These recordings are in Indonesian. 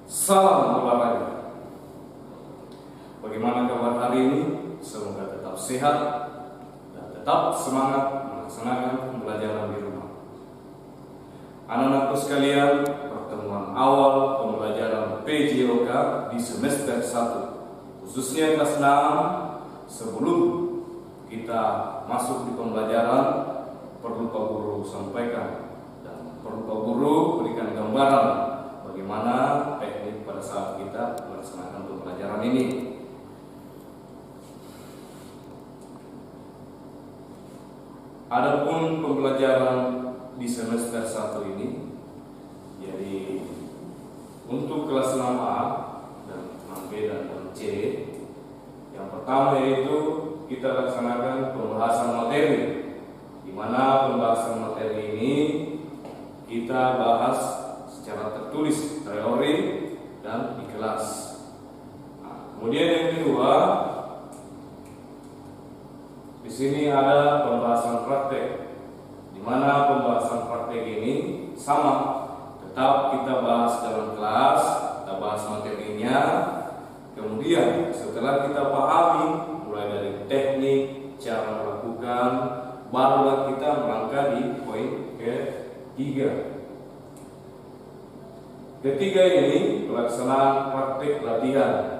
Salam olahraga. Bagaimana kabar hari ini? Semoga tetap sehat dan tetap semangat melaksanakan pembelajaran di rumah. Anak-anakku sekalian, pertemuan awal pembelajaran PJOK di semester 1, khususnya kelas 6, sebelum kita masuk di pembelajaran, perlu Pak Guru sampaikan dan perlu Pak Guru berikan gambaran bagaimana teknik pada saat kita melaksanakan pembelajaran ini. Adapun pembelajaran di semester 1 ini, jadi untuk kelas 6A dan 6B dan 6C, yang pertama yaitu kita laksanakan pembahasan materi, di mana pembahasan materi ini kita bahas secara tertulis, teori dan di kelas. Kemudian yang kedua, di sini ada pembahasan praktek, di mana pembahasan praktek ini sama, tetap kita bahas dalam kelas, kita bahas materinya. Kemudian setelah kita pahami mulai dari teknik, cara melakukan, barulah kita melangkah di poin ketiga. Ketiga ini pelaksanaan praktek latihan.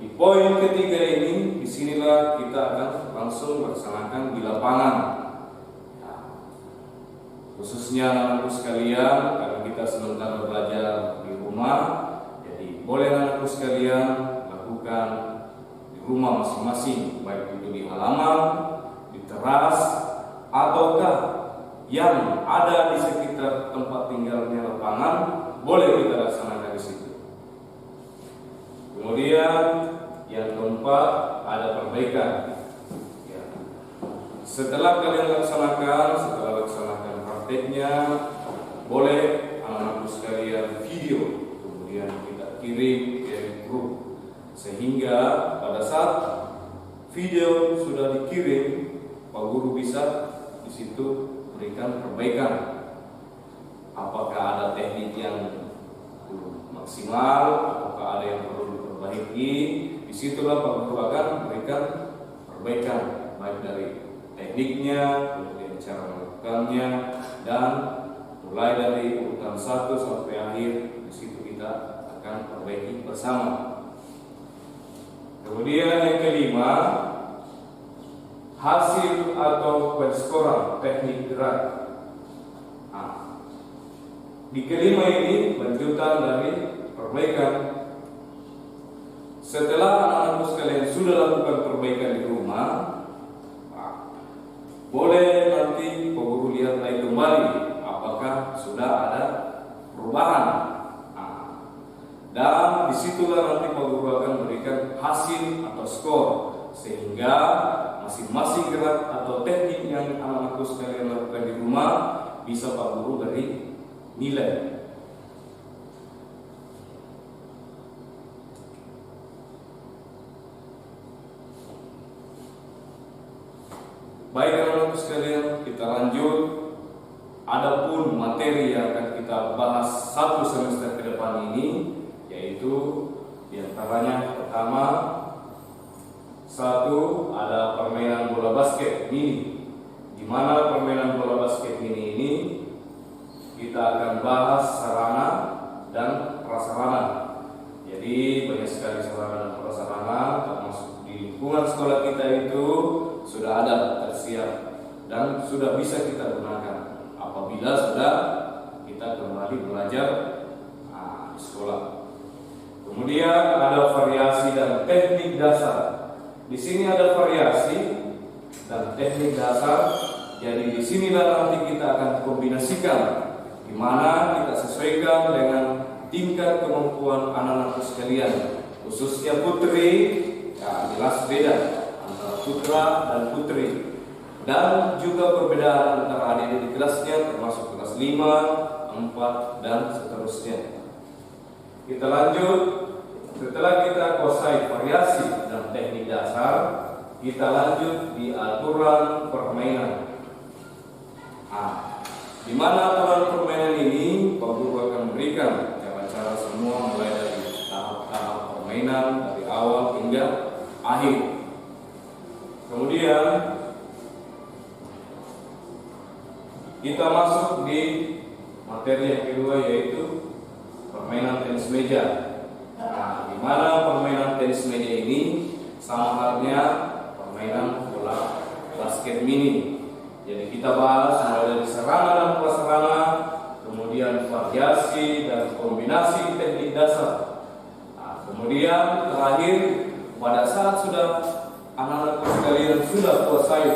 Di poin ketiga ini, disinilah kita akan langsung melaksanakan di lapangan. Khususnya anak-anakku sekalian, karena kita sementara belajar di rumah, jadi boleh anak-anakku sekalian lakukan di rumah masing-masing, baik itu di halaman, di teras, ataukah yang ada di sekitar tempat tinggalnya lapangan, boleh kita laksanakan di situ. Kemudian yang keempat ada perbaikan. Ya. Setelah kalian laksanakan prakteknya, boleh anak-anakku sekalian video, kemudian kita kirim ke grup, sehingga pada saat video sudah dikirim, Pak Guru bisa di situ berikan perbaikan. Apakah ada teknik yang maksimal, apakah ada yang perlu diperbaiki, disitulah Pak Guru akan memberikan perbaikan, baik dari tekniknya, kemudian cara melakukannya, dan mulai dari urutan 1 sampai akhir, disitu kita akan perbaiki bersama. Kemudian yang kelima, hasil atau penskoran teknik gerak. Di kelima ini lanjutan dari perbaikan. Setelah anak-anakku sekalian sudah lakukan perbaikan di rumah, boleh nanti Pak Guru lihat lagi kembali apakah sudah ada perubahan. Dan disitulah nanti Pak Guru akan memberikan hasil atau skor, sehingga masing-masing gerak atau teknik yang anak-anakku sekalian lakukan di rumah bisa Pak Guru beri nilai. Baik anak-anakku sekalian, kita lanjut. Adapun materi yang akan kita bahas 1 semester ke depan ini, yaitu diantaranya pertama, 1 ada permainan bola basket mini. Di mana permainan bola basket mini ini kita akan bahas sarana dan prasarana. Jadi banyak sekali sarana dan prasarana, termasuk di lingkungan sekolah kita itu sudah ada tersiap dan sudah bisa kita gunakan apabila sudah kita kembali belajar di sekolah. Kemudian ada variasi dan teknik dasar. Di sini ada variasi dan teknik dasar. Jadi di sinilah nanti kita akan kombinasikan, di mana kita sesuaikan dengan tingkat kemampuan anak-anak sekalian, khususnya putri, ya jelas beda antara putra dan putri, dan juga perbedaan antara adik-adik di kelasnya, termasuk kelas 5, 4, dan seterusnya. Kita lanjut. Setelah kita kuasai variasi dan teknik dasar, kita lanjut di aturan permainan. Di mana aturan permainan ini Pak Guru akan memberikan cara-cara semua mulai permainan dari awal hingga akhir. Kemudian kita masuk di materi yang kedua, yaitu permainan tenis meja. Nah, di mana permainan tenis meja ini sama halnya permainan bola basket mini. Jadi kita bahas mulai dari serana dan prasarana, kemudian variasi dan kombinasi teknik dasar. Nah, kemudian terakhir, pada saat sudah anak-anak sekalian sudah kuasai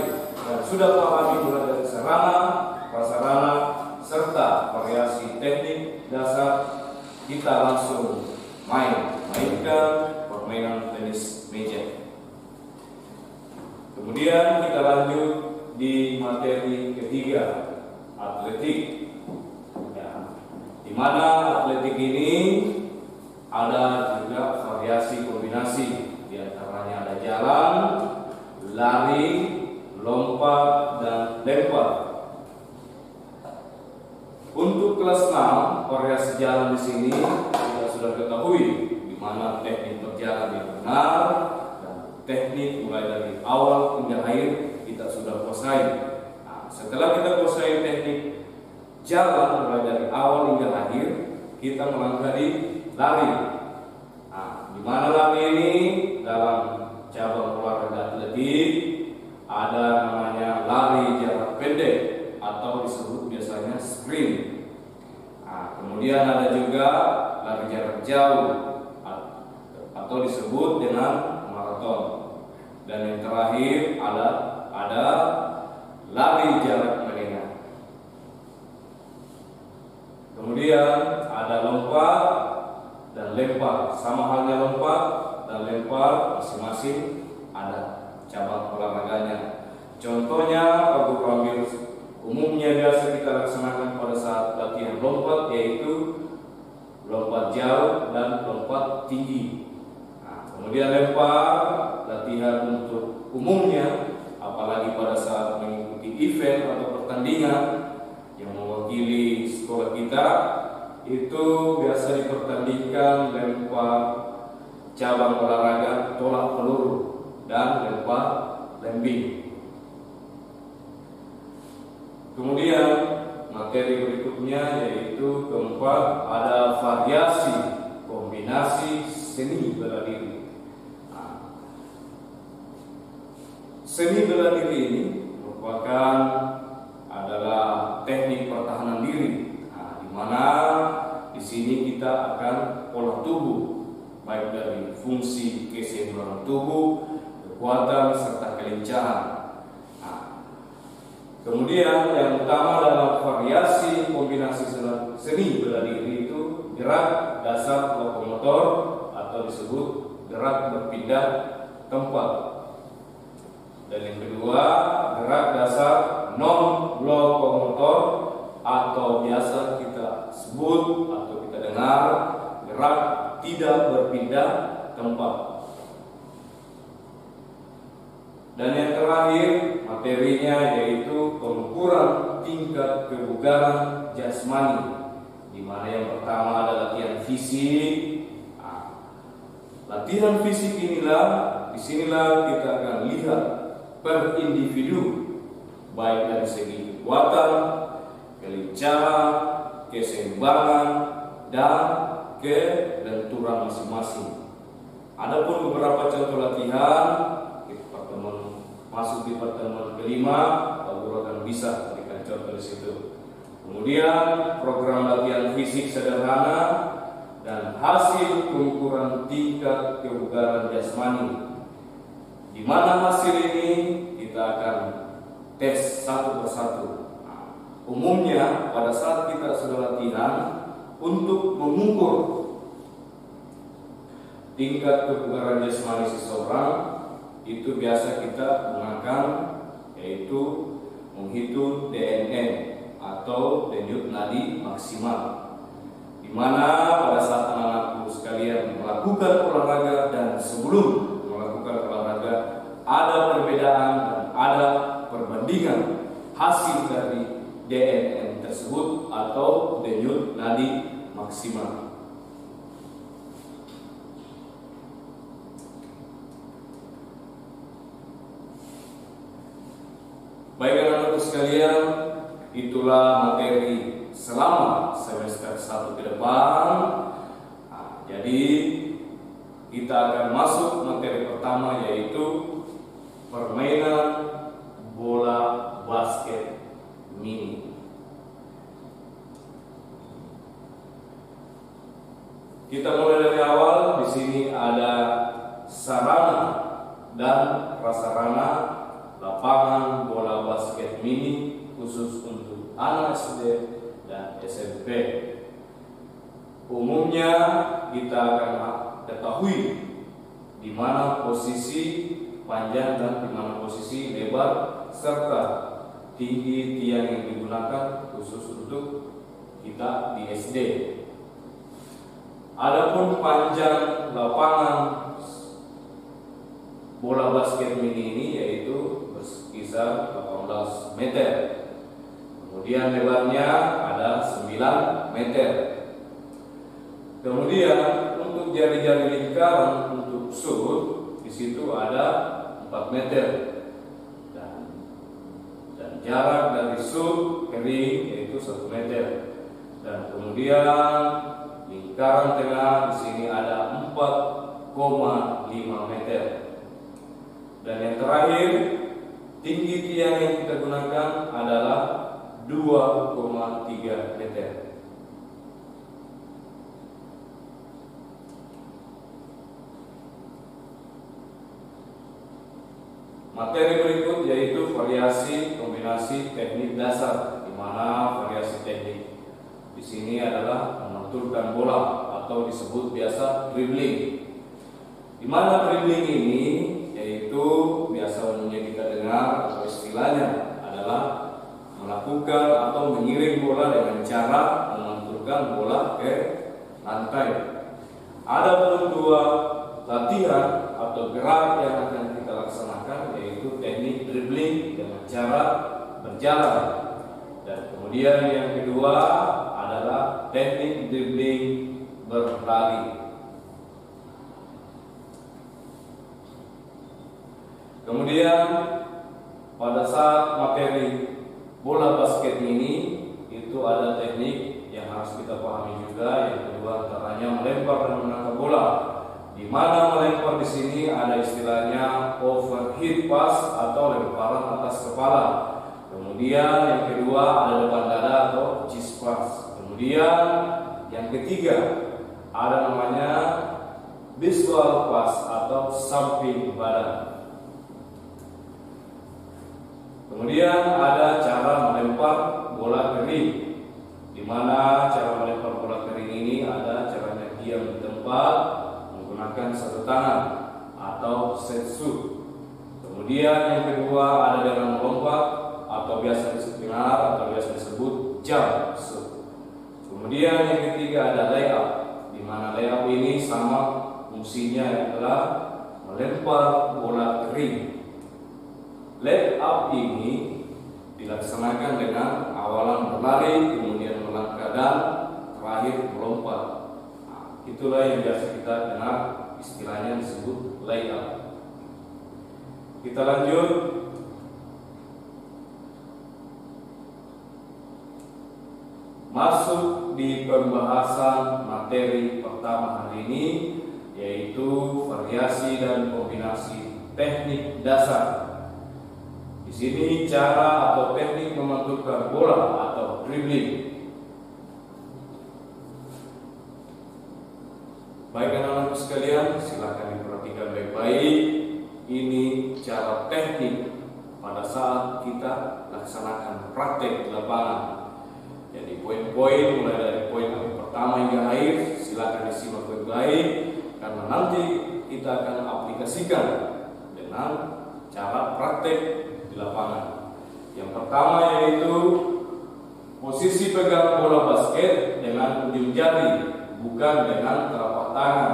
dan sudah pahami mulai dari serana, prasarana, serta variasi teknik dasar, kita langsung mainkan permainan tenis meja. Kemudian kita lanjut di materi ketiga, atletik. Ya, di mana atletik ini ada juga variasi kombinasi, di antaranya ada jalan, lari, lompat, dan lempar. Untuk kelas 6, variasi jalan di sini kita sudah ketahui, di mana teknik berjalan yang benar dan teknik mulai dari awal hingga akhir kita sudah kuasai. Nah, setelah kita kuasai teknik jalan mulai dari awal hingga akhir, kita melangkah di lari. Nah, di mana lari ini dalam cabang olahraga atletik ada namanya lari jarak pendek atau disebut biasanya sprint. Nah, kemudian ada juga lari jarak jauh atau disebut dengan maraton. Dan yang terakhir ada lari jarak menengah. Kemudian ada lompat dan lempar. Sama halnya lompat dan lempar, masing-masing ada cabang olahraganya. Contohnya Pak Guru ambil umumnya biasa kita laksanakan pada saat latihan lompat, yaitu lompat jauh dan lompat tinggi. Nah, kemudian lempar, latihan untuk umumnya, apalagi pada saat mengikuti event atau pertandingan yang mewakili sekolah kita, itu biasa dipertandingkan lempar cabang olahraga tolak peluru dan lempar lembing. Kemudian materi berikutnya yaitu keempat, ada variasi kombinasi seni bela diri. Nah, seni bela diri ini merupakan adalah teknik pertahanan diri. Nah, di mana di sini kita akan olah tubuh, baik dari fungsi keseimbangan tubuh, kekuatan serta kelincahan. Kemudian yang utama dalam variasi kombinasi seni bela diri itu gerak dasar lokomotor atau disebut gerak berpindah tempat. Dan yang kedua, gerak dasar non lokomotor atau biasa kita sebut atau kita dengar gerak tidak berpindah tempat. Dan yang terakhir materinya yaitu pengukuran tingkat kebugaran jasmani, di mana yang pertama ada latihan fisik. Latihan fisik disinilah kita akan lihat per individu, baik dari segi kekuatan, kelincahan, keseimbangan, dan kelenturan masing-masing. Adapun beberapa contoh latihan masuk di pertemuan kelima, Pak Guru akan bisa berikan contoh di situ. Kemudian program latihan fisik sederhana dan hasil pengukuran tingkat kebugaran jasmani, di mana hasil ini kita akan tes satu persatu. Nah, umumnya pada saat kita sudah latihan untuk mengukur tingkat kebugaran jasmani seseorang, itu biasa kita gunakan yaitu menghitung DNM atau denyut nadi maksimal, di mana pada saat anak-anakku sekalian melakukan olahraga dan sebelum melakukan olahraga ada perbedaan dan ada perbandingan hasil dari DNM tersebut atau denyut nadi maksimal. sekalian, itulah materi selama semester 1 ke depan. Jadi kita akan masuk materi pertama, yaitu permainan bola basket mini. Kita mulai dari awal. Di sini ada sarana dan prasarana lapangan bola basket mini khusus untuk anak SD dan SMP. Umumnya kita akan ketahui di mana posisi panjang dan di mana posisi lebar serta tinggi tiang yang digunakan khusus untuk kita di SD. Adapun panjang lapangan bola basket mini ini yaitu berkisar 18 meter. Kemudian lebarnya ada 9 meter. Kemudian untuk jari-jari lingkaran untuk shoot di situ ada 4 meter dan jarak dari shoot kering yaitu 1 meter. Dan kemudian lingkaran tengah di sini ada 4,5 meter. Dan yang terakhir, tinggi tiang yang kita gunakan adalah 2,3 meter. Materi berikut yaitu variasi kombinasi teknik dasar, di mana variasi teknik di sini adalah memantulkan bola atau disebut biasa dribbling. Di mana dribbling ini yaitu biasa umumnya kita dengar atau istilahnya adalah melakukan atau mengirim bola dengan cara memantulkan bola ke lantai. Adapun dua latihan atau gerak yang akan kita laksanakan yaitu teknik dribbling dengan cara berjalan, dan kemudian yang kedua adalah teknik dribbling berlari. Kemudian pada saat materi bola basket ini itu ada teknik yang harus kita pahami juga. Yang kedua antaranya melempar dan menangkap bola, di mana melempar di sini ada istilahnya overhead pass atau lemparan atas kepala. Kemudian yang kedua ada depan dada atau cheese pass. Kemudian yang ketiga ada namanya visual pass atau samping badan. Kemudian ada cara melempar bola kering, di mana cara melempar bola kering ini ada caranya diam di tempat menggunakan satu tangan atau set shoot. Kemudian yang kedua ada dengan melompat atau biasa disebut atau biasa disebut jump shoot. Kemudian yang ketiga ada layup, di mana layup ini sama fungsinya adalah melempar bola kering. Layup ini dilaksanakan dengan awalan berlari, kemudian melangkah dan terakhir melompat. Itulah yang biasa kita dengar istilahnya disebut layup. Kita lanjut. Masuk di pembahasan materi pertama hari ini, yaitu variasi dan kombinasi teknik dasar. Di sini cara atau teknik memantulkan bola atau dribbling. Baik anak-anak sekalian, silakan diperhatikan baik-baik. Ini cara teknik pada saat kita laksanakan praktek di lapangan. Jadi poin-poin mulai dari poin pertama hingga akhir silakan disimak baik-baik, karena nanti kita akan aplikasikan dengan cara praktek lapangan. Yang pertama yaitu posisi pegang bola basket dengan ujung jari, bukan dengan telapak tangan.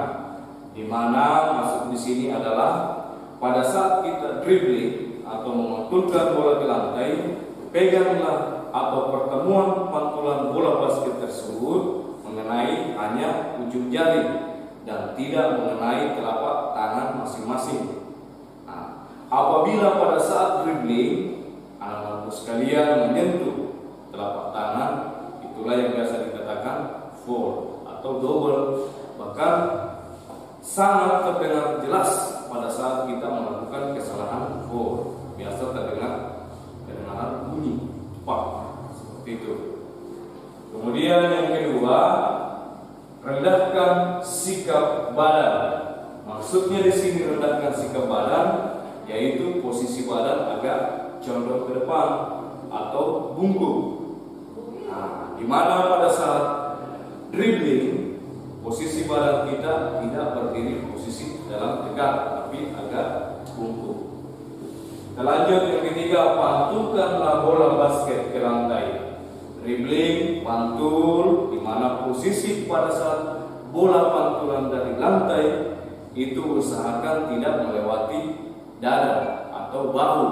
Di mana masuk di sini adalah pada saat kita dribbling atau memantulkan bola ke lantai, peganglah atau pertemuan pantulan bola basket tersebut mengenai hanya ujung jari dan tidak mengenai telapak tangan masing-masing. Apabila pada saat dribbling anak-anakku sekalian menyentuh telapak tangan, itulah yang biasa dikatakan fold atau double. Bahkan sangat terdengar jelas pada saat kita melakukan kesalahan fold. Biasa terdengar kedengaran bunyi pak seperti itu. Kemudian yang kedua, rendahkan sikap badan. Maksudnya di sini rendahkan sikap badan, yaitu posisi badan agak condong ke depan atau bungkuk. Nah, di mana pada saat dribbling posisi badan kita tidak berdiri posisi dalam tegak, tapi agak bungkuk. Kita lanjut yang ketiga, pantulkanlah bola basket ke lantai. Dribbling, pantul, di mana posisi pada saat bola pantulan dari lantai itu usahakan tidak melewati dada atau bahu.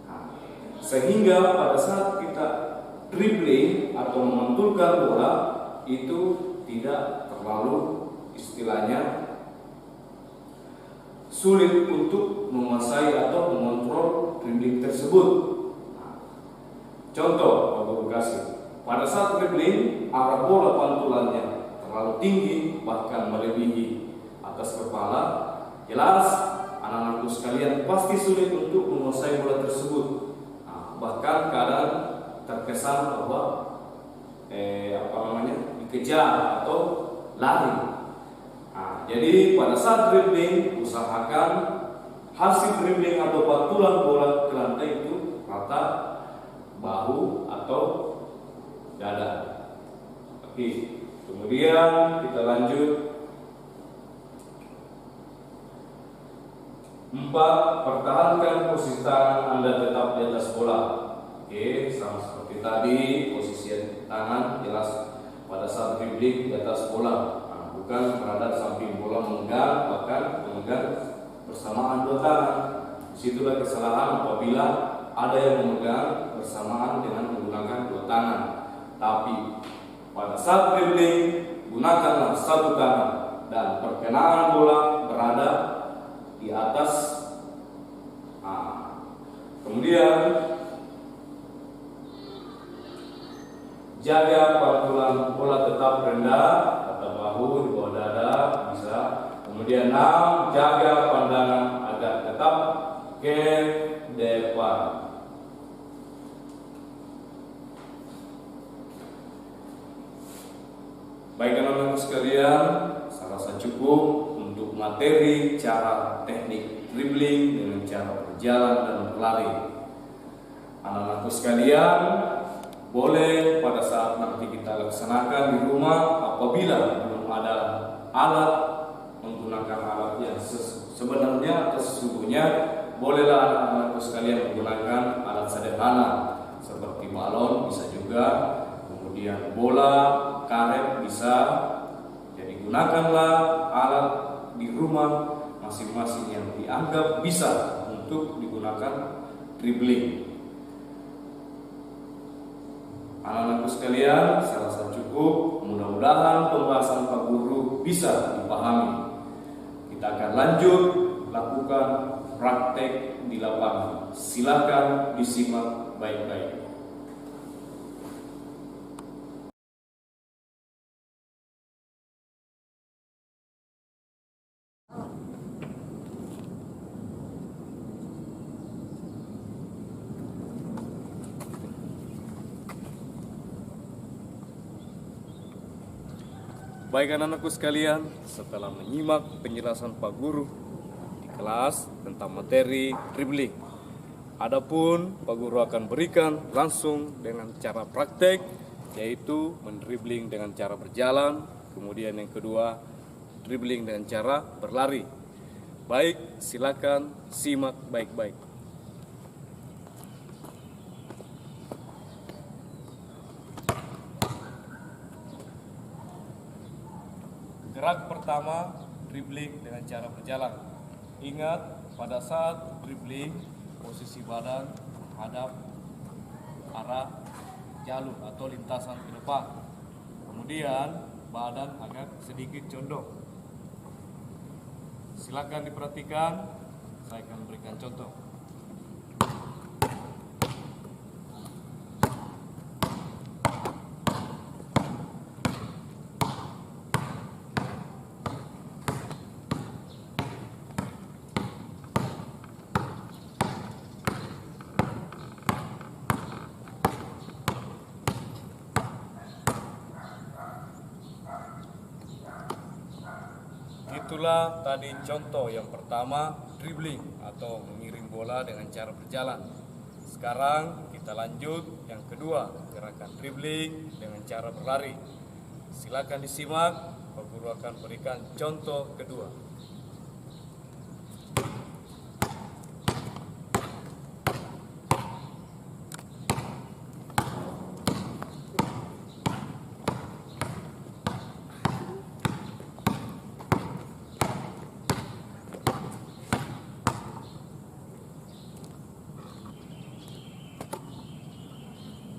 Nah, sehingga pada saat kita dribbling atau memantulkan bola itu tidak terlalu istilahnya sulit untuk menguasai atau mengontrol dribbling tersebut. Contoh, Pak Guru kasih, pada saat dribbling arah bola pantulannya terlalu tinggi, bahkan melebihi atas kepala, jelas anak-anakku sekalian pasti sulit untuk menguasai bola tersebut. Nah, bahkan kadang terkesan bahwa dikejar atau lari. Nah, jadi pada saat dribbling usahakan hasil dribbling atau pantulan bola ke lantai itu rata bahu atau dada. Oke, kemudian kita lanjut. 4. Pertahankan posisi tangan Anda tetap di atas bola. Oke, sama seperti tadi, posisi tangan jelas pada saat dribbling di atas bola. Nah, bukan berada samping bola memegang, bahkan memegang bersamaan dua tangan. Disitulah kesalahan apabila ada yang memegang bersamaan dengan menggunakan dua tangan. Tapi pada saat dribbling gunakanlah satu tangan dan perkenaan bola berada di atas. Kemudian jaga pantulan bola tetap rendah atau bahu di bawah dada bisa. Kemudian 6. Jaga pandangan agar tetap ke depan. Baik anak-anak sekalian, saya rasa cukup untuk materi cara teknik dribbling dengan cara berjalan dan berlari. Anak-anakku sekalian, boleh pada saat nanti kita laksanakan di rumah, apabila belum ada alat, menggunakan alat yang sebenarnya atau sesungguhnya, bolehlah anak-anakku sekalian menggunakan alat sederhana seperti balon bisa juga, kemudian bola, karet bisa. Jadi gunakanlah alat di rumah masing-masing yang dianggap bisa untuk digunakan dribbling. Anak-anakku sekalian, saya rasa cukup. Mudah-mudahan pembahasan Pak Guru bisa dipahami. Kita akan lanjut lakukan praktek di lapangan. Silakan disimak baik-baik. Baik anak-anakku sekalian, setelah menyimak penjelasan Pak Guru di kelas tentang materi dribbling, adapun Pak Guru akan berikan langsung dengan cara praktek, yaitu mendribbling dengan cara berjalan, kemudian yang kedua dribbling dengan cara berlari. Baik, silakan simak baik-baik. Gerak pertama, dribbling dengan cara berjalan. Ingat, pada saat dribbling, posisi badan menghadap arah jalur atau lintasan ke depan. Kemudian, badan agak sedikit condong. Silakan diperhatikan, saya akan berikan contoh. Itulah tadi contoh yang pertama, dribbling atau mengirim bola dengan cara berjalan. Sekarang kita lanjut yang kedua, gerakan dribbling dengan cara berlari. Silakan disimak, Pak Guru akan berikan contoh kedua.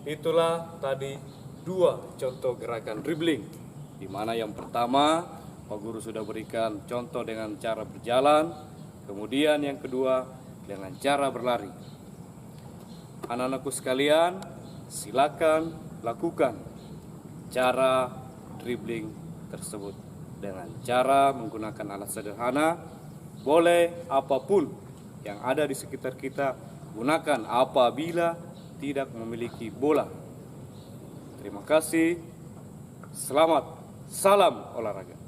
Itulah tadi dua contoh gerakan dribbling, di mana yang pertama Pak Guru sudah berikan contoh dengan cara berjalan, kemudian yang kedua dengan cara berlari. Anak-anakku sekalian, silakan lakukan cara dribbling tersebut dengan cara menggunakan alat sederhana. Boleh apapun yang ada di sekitar kita, gunakan apabila tidak memiliki bola. Terima kasih. Selamat. Salam olahraga.